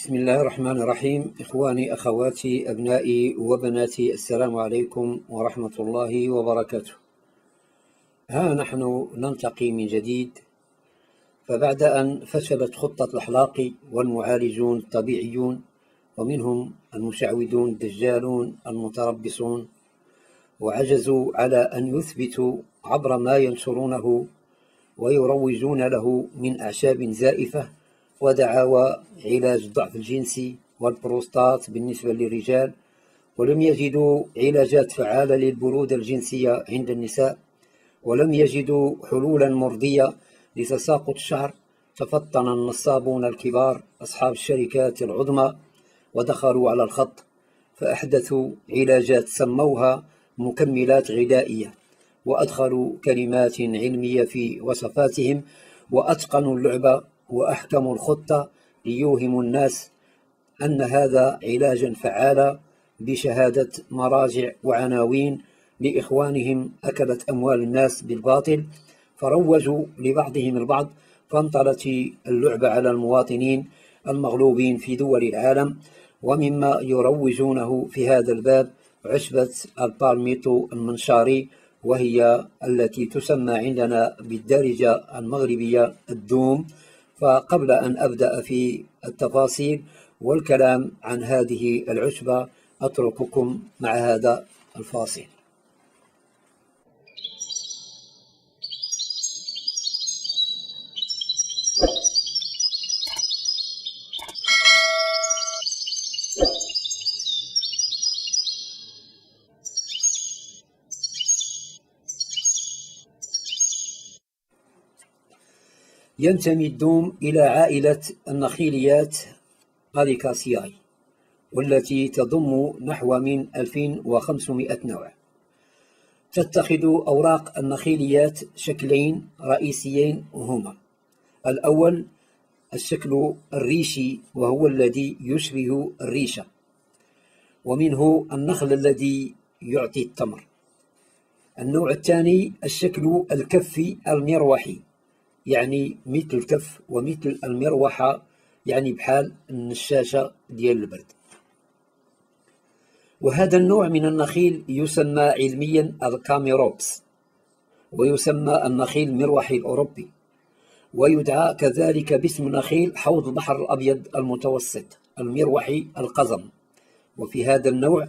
بسم الله الرحمن الرحيم. إخواني أخواتي أبنائي وبناتي، السلام عليكم ورحمة الله وبركاته. ها نحن نلتقي من جديد، فبعد أن فشلت خطة الأحلاق والمعالجون الطبيعيون، ومنهم المشعوذون الدجالون المتربصون، وعجزوا على أن يثبتوا عبر ما ينشرونه ويروجون له من أعشاب زائفة ودعاوى علاج الضعف الجنسي والبروستات بالنسبة للرجال، ولم يجدوا علاجات فعالة للبرودة الجنسية عند النساء، ولم يجدوا حلولا مرضية لتساقط الشعر، تفطن النصابون الكبار أصحاب الشركات العظمى ودخلوا على الخط، فأحدثوا علاجات سموها مكملات غذائية، وأدخلوا كلمات علمية في وصفاتهم، وأتقنوا اللعبة وأحكموا الخطة ليوهموا الناس أن هذا علاجا فعالا بشهادة مراجع وعناوين لإخوانهم أكلت أموال الناس بالباطل، فروجوا لبعضهم البعض، فانطلت اللعبة على المواطنين المغلوبين في دول العالم. ومما يروجونه في هذا الباب عشبة البالميتو المنشاري، وهي التي تسمى عندنا بالدارجة المغربية الدوم. فقبل أن أبدأ في التفاصيل والكلام عن هذه العشبة أترككم مع هذا الفاصل. ينتمي الدوم إلى عائلة النخيليات غاليكاسياي، والتي تضم نحو من 2500 نوع. تتخذ أوراق النخيليات شكلين رئيسيين، هما: الأول الشكل الريشي، وهو الذي يشبه الريشة، ومنه النخل الذي يعطي التمر. النوع الثاني الشكل الكفي المروحي، يعني مثل الكف ومثل المروحة، يعني بحال النشاشة ديال البرد. وهذا النوع من النخيل يسمى علميا الكاميروبس، ويسمى النخيل المروحي الأوروبي، ويدعى كذلك باسم نخيل حوض البحر الأبيض المتوسط المروحي القزم. وفي هذا النوع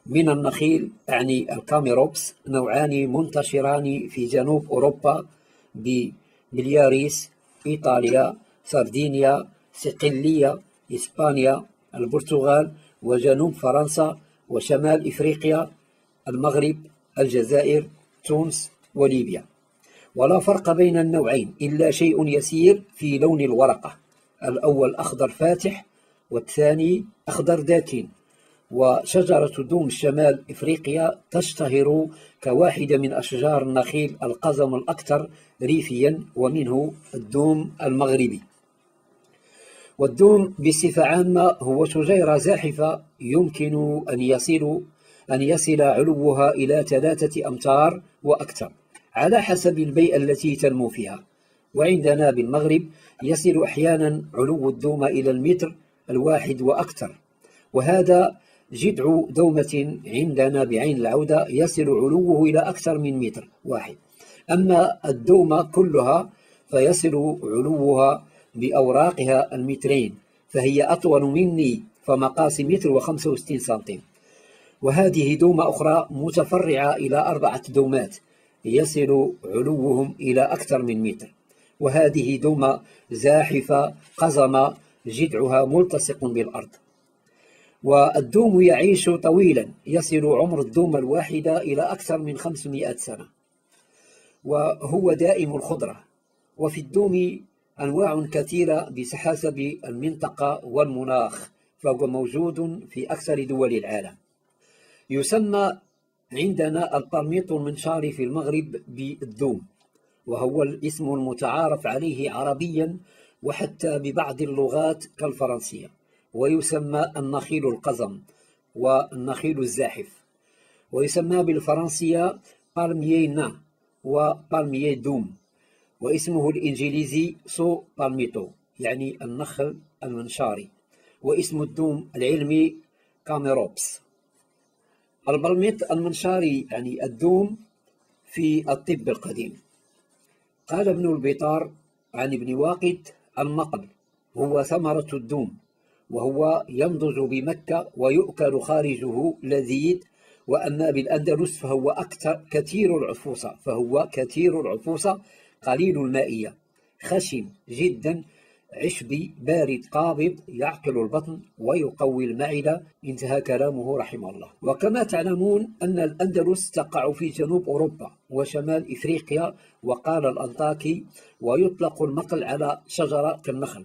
من النخيل، أعني الكاميروبس، نوعان منتشران في جنوب أوروبا بلياريس، إيطاليا، سردينيا، صقلية، إسبانيا، البرتغال، وجنوب فرنسا، وشمال إفريقيا، المغرب، الجزائر، تونس، وليبيا. ولا فرق بين النوعين إلا شيء يسير في لون الورقة، الأول أخضر فاتح والثاني أخضر داكن. وشجرة دوم شمال إفريقيا تشتهر كواحدة من أشجار النخيل القزم الأكثر ريفيا، ومنه الدوم المغربي. والدوم بصفة عامة هو شجيرة زاحفة يمكن أن يصل علوها إلى 3 أمتار وأكثر على حسب البيئة التي تنمو فيها. وعندنا بالمغرب يصل أحيانا علو الدوم إلى 1 متر وأكثر، وهذا جذع دومة عندنا بعين العودة يصل علوه إلى أكثر من 1 متر. أما الدومة كلها فيصل علوها بأوراقها 2 متر، فهي أطول مني، فمقاس 165 سنتيم. وهذه دومة أخرى متفرعة إلى 4 دومات يصل علوهم إلى أكثر من 1 متر، وهذه دومة زاحفة قزمة جذعها ملتصق بالأرض. والدوم يعيش طويلا، يصل عمر الدومة الواحدة إلى أكثر من 500 سنة، وهو دائم الخضرة. وفي الدوم أنواع كثيرة بحسب المنطقة والمناخ، فهو موجود في أكثر دول العالم. يسمى عندنا البالميتو المنشاري في المغرب بالدوم، وهو الاسم المتعارف عليه عربيا وحتى ببعض اللغات كالفرنسية، ويسمى النخيل القزم والنخيل الزاحف، ويسمى بالفرنسية بالميينا وبالميي دوم، واسمه الإنجليزي سو بالميتو، يعني النخل المنشاري. واسم الدوم العلمي كاميروبس. البلميط المنشاري يعني الدوم في الطب القديم. قال ابن البطار عن ابن واقد: المقل هو ثمرة الدوم، وهو ينضج بمكة ويؤكل خارجه لذيذ، وأما بالأندلس فهو كثير العفوصة قليل المائية، خشن جدا، عشبي بارد قابض، يعقل البطن ويقوي المعدة. انتهى كلامه رحمه الله. وكما تعلمون أن الأندلس تقع في جنوب أوروبا وشمال إفريقيا، وقال الأنطاكي: ويطلق المقل على شجرة كالنخل،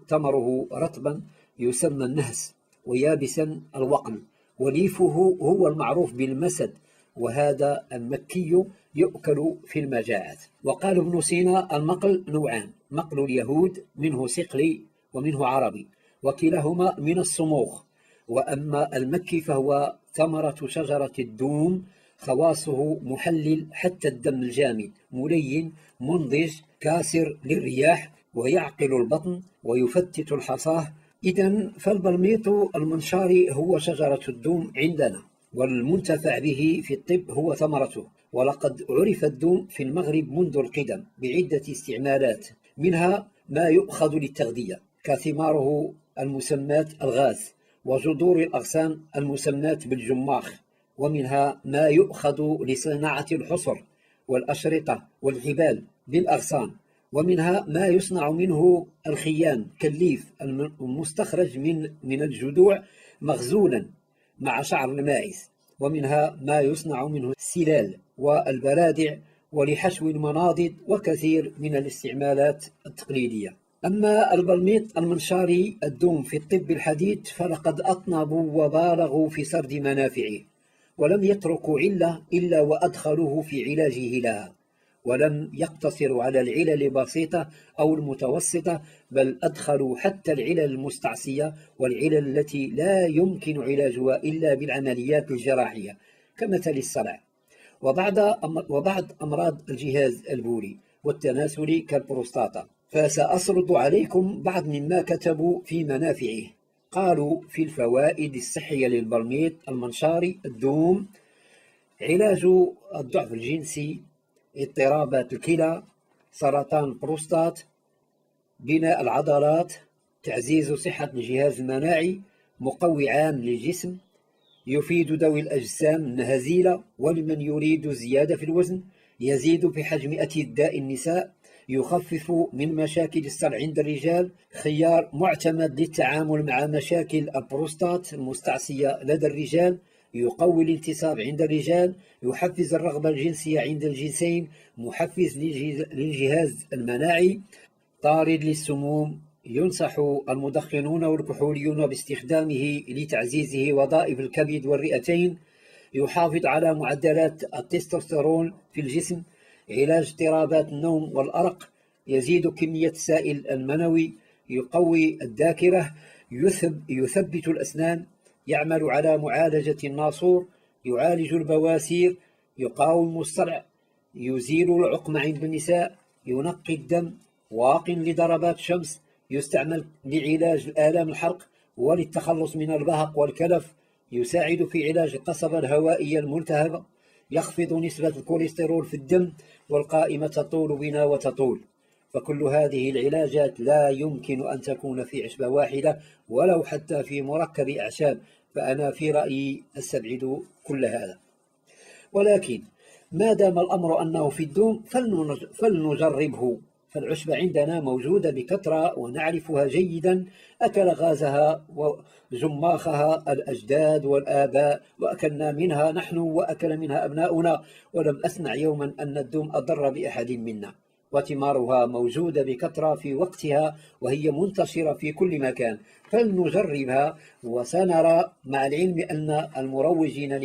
تمره رطبا يسمى النهس، ويابسا الوقل، وليفه هو المعروف بالمسد، وهذا المكي يؤكل في المجاعات. وقال ابن سينا: المقل نوعان: مقل اليهود منه صقلي ومنه عربي، وكلاهما من الصموخ. وأما المكي فهو ثمرة شجرة الدوم، خواصه محلل حتى الدم الجامد، ملين منضج كاسر للرياح، ويعقل البطن ويفتت الحصاه. إذن فالبلميط المنشاري هو شجرة الدوم عندنا، والمنتفع به في الطب هو ثمرته. ولقد عرف الدوم في المغرب منذ القدم بعدة استعمالات، منها ما يؤخذ للتغذية كثماره المسماة الغاز، وجذور الأغصان المسماة بالجماخ، ومنها ما يؤخذ لصناعة الحصر والأشرطة والحبال بالأغصان، ومنها ما يصنع منه الخيام كالليف المستخرج من الجذوع مغزولا مع شعر الماعز، ومنها ما يصنع منه السلال والبرادع ولحشو المناضد، وكثير من الاستعمالات التقليدية. أما البلميط المنشاري الدوم في الطب الحديث فلقد أطنبوا وبالغوا في سرد منافعه، ولم يتركوا علة إلا وأدخلوه في علاجه لها، ولم يقتصروا على العلل البسيطة أو المتوسطة، بل أدخلوا حتى العلل المستعصية والعلل التي لا يمكن علاجها إلا بالعمليات الجراحية كمثل الصلع، وبعض أمراض الجهاز البولي والتناسلي كالبروستاتا. فسأسرد عليكم بعض مما كتبوا في منافعه. قالوا في الفوائد الصحية للبلميط المنشاري الدوم: علاج الضعف الجنسي، اضطرابات الكلى، سرطان البروستات، بناء العضلات، تعزيز صحة الجهاز المناعي، مقوي عام للجسم، يفيد ذوي الأجسام الهزيلة ولمن يريد زيادة في الوزن، يزيد في حجم أتداء النساء، يخفف من مشاكل الصلع عند الرجال، خيار معتمد للتعامل مع مشاكل البروستات المستعصية لدى الرجال، يقوي الانتصاب عند الرجال، يحفز الرغبة الجنسية عند الجنسين، محفز للجهاز المناعي، طارد للسموم. ينصح المدخنون والكحوليون باستخدامه لتعزيز وظائف الكبد والرئتين، يحافظ على معدلات التستوستيرون في الجسم، علاج اضطرابات النوم والأرق، يزيد كمية السائل المنوي، يقوي الذاكرة، يثبت الأسنان، يعمل على معالجة الناصور، يعالج البواسير، يقاوم الصرع، يزيل العقم عند النساء، ينقي الدم، واق لضربات الشمس، يستعمل لعلاج الآلام الحرق وللتخلص من البهق والكلف، يساعد في علاج القصبة الهوائية الملتهبة، يخفض نسبة الكوليسترول في الدم، والقائمة تطول بنا وتطول. فكل هذه العلاجات لا يمكن أن تكون في عشبة واحدة ولو حتى في مركب أعشاب، فأنا في رأيي أستبعد كل هذا. ولكن ما دام الأمر أنه في الدوم فلنجربه، فالعشبة عندنا موجودة بكثرة ونعرفها جيدا، أكل غازها وجماخها الأجداد والآباء، وأكلنا منها نحن وأكل منها أبناؤنا، ولم أسمع يوما أن الدوم أضر بأحد منا، وثمارها موجودة بكثرة في وقتها، وهي منتشرة في كل مكان، فلنجربها وسنرى، مع العلم أن المروجين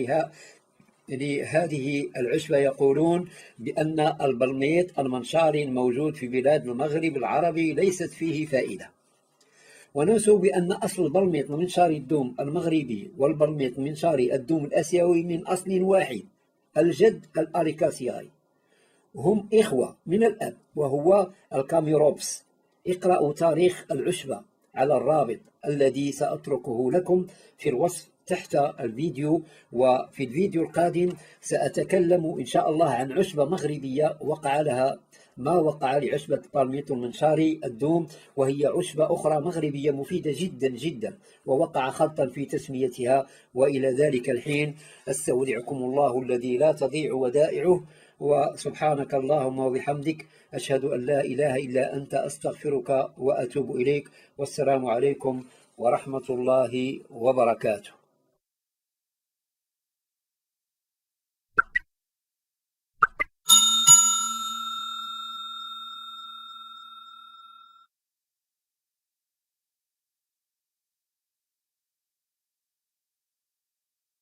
لهذه العشبة يقولون بأن البلميط المنشاري الموجود في بلاد المغرب العربي ليست فيه فائدة، ونسوا بأن أصل البلميط المنشاري الدوم المغربي والبلميط المنشاري الدوم الآسيوي من أصل واحد، الجد الأريكاسياي، هم إخوة من الأب وهو الكاميروبس. اقرأوا تاريخ العشبة على الرابط الذي سأتركه لكم في الوصف تحت الفيديو. وفي الفيديو القادم سأتكلم إن شاء الله عن عشبة مغربية وقع لها ما وقع لعشبة بالميط المنشاري الدوم، وهي عشبة أخرى مغربية مفيدة جدا جدا، ووقع خلطا في تسميتها. وإلى ذلك الحين أستودعكم الله الذي لا تضيع ودائعه، وسبحانك اللهم وبحمدك، أشهد أن لا إله إلا أنت، أستغفرك وأتوب إليك، والسلام عليكم ورحمة الله وبركاته.